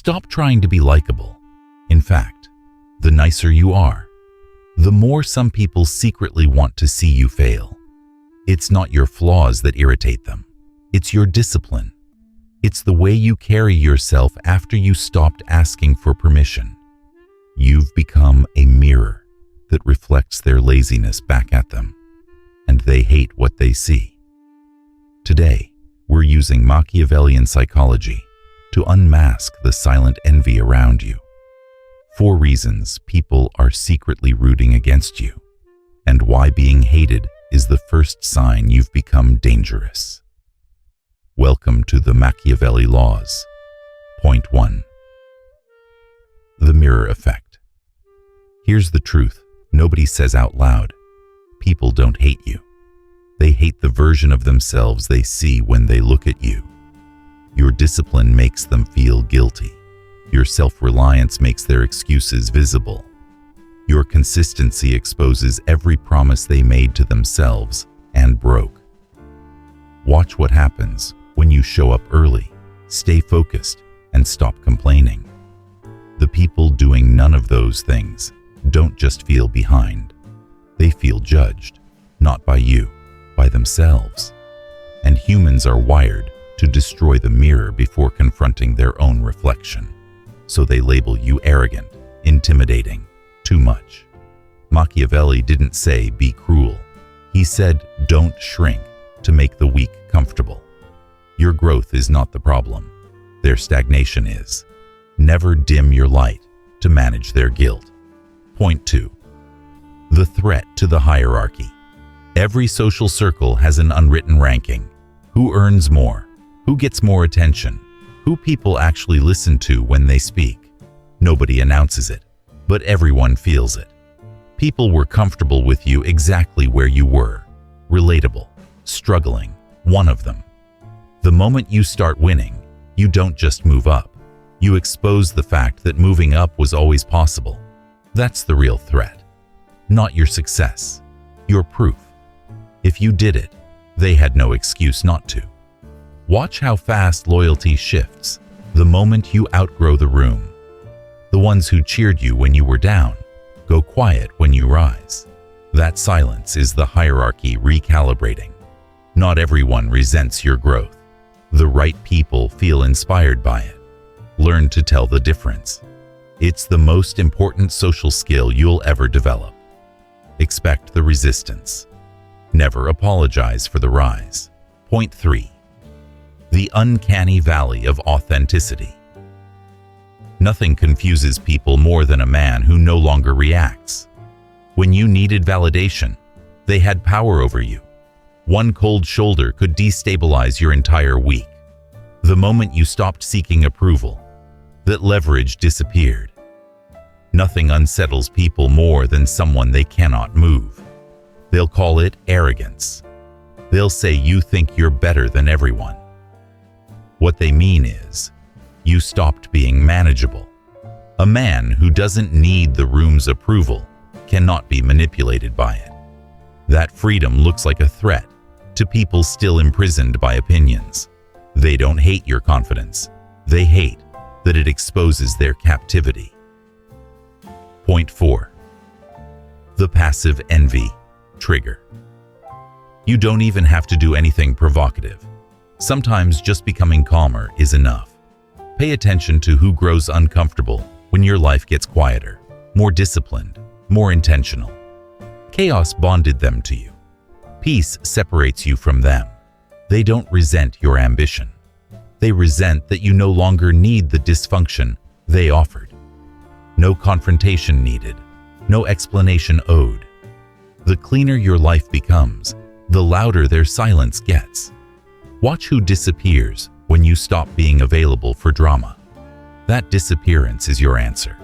Stop trying to be likable. In fact, the nicer you are, the more some people secretly want to see you fail. It's not your flaws that irritate them. It's your discipline. It's the way you carry yourself after you stopped asking for permission. You've become a mirror that reflects their laziness back at them, and they hate what they see. Today, we're using Machiavellian psychology to unmask the silent envy around you. 4 reasons people are secretly rooting against you, and why being hated is the first sign you've become dangerous. Welcome to the Machiavelli laws. Point 1. The mirror effect. Here's the truth nobody says out loud. People don't hate you. They hate the version of themselves they see when they look at you. Your discipline makes them feel guilty. Your self-reliance makes their excuses visible. Your consistency exposes every promise they made to themselves and broke. Watch what happens when you show up early, stay focused, and stop complaining. The people doing none of those things don't just feel behind. They feel judged, not by you, by themselves. And humans are wired to destroy the mirror before confronting their own reflection. So they label you arrogant, intimidating, too much. Machiavelli didn't say be cruel. He said don't shrink to make the weak comfortable. Your growth is not the problem. Their stagnation is. Never dim your light to manage their guilt. Point 2. The threat to the hierarchy. Every social circle has an unwritten ranking. Who earns more? Who gets more attention? Who people actually listen to when they speak? Nobody announces it, but everyone feels it. People were comfortable with you exactly where you were. Relatable, struggling, one of them. The moment you start winning, you don't just move up. You expose the fact that moving up was always possible. That's the real threat. Not your success, your proof. If you did it, they had no excuse not to. Watch how fast loyalty shifts the moment you outgrow the room. The ones who cheered you when you were down go quiet when you rise. That silence is the hierarchy recalibrating. Not everyone resents your growth. The right people feel inspired by it. Learn to tell the difference. It's the most important social skill you'll ever develop. Expect the resistance. Never apologize for the rise. Point 3. The uncanny valley of authenticity. Nothing confuses people more than a man who no longer reacts. When you needed validation, they had power over you. One cold shoulder could destabilize your entire week. The moment you stopped seeking approval, that leverage disappeared. Nothing unsettles people more than someone they cannot move. They'll call it arrogance. They'll say you think you're better than everyone. What they mean is, you stopped being manageable. A man who doesn't need the room's approval cannot be manipulated by it. That freedom looks like a threat to people still imprisoned by opinions. They don't hate your confidence. They hate that it exposes their captivity. Point 4. The passive envy trigger. You don't even have to do anything provocative. Sometimes just becoming calmer is enough. Pay attention to who grows uncomfortable when your life gets quieter, more disciplined, more intentional. Chaos bonded them to you. Peace separates you from them. They don't resent your ambition. They resent that you no longer need the dysfunction they offered. No confrontation needed, no explanation owed. The cleaner your life becomes, the louder their silence gets. Watch who disappears when you stop being available for drama. That disappearance is your answer.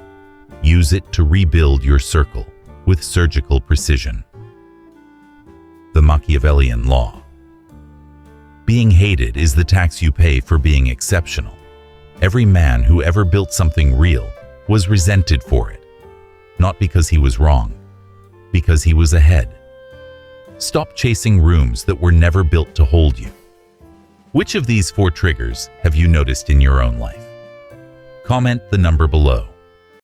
Use it to rebuild your circle with surgical precision. The Machiavellian law. Being hated is the tax you pay for being exceptional. Every man who ever built something real was resented for it. Not because he was wrong, because he was ahead. Stop chasing rooms that were never built to hold you. Which of these 4 triggers have you noticed in your own life? Comment the number below.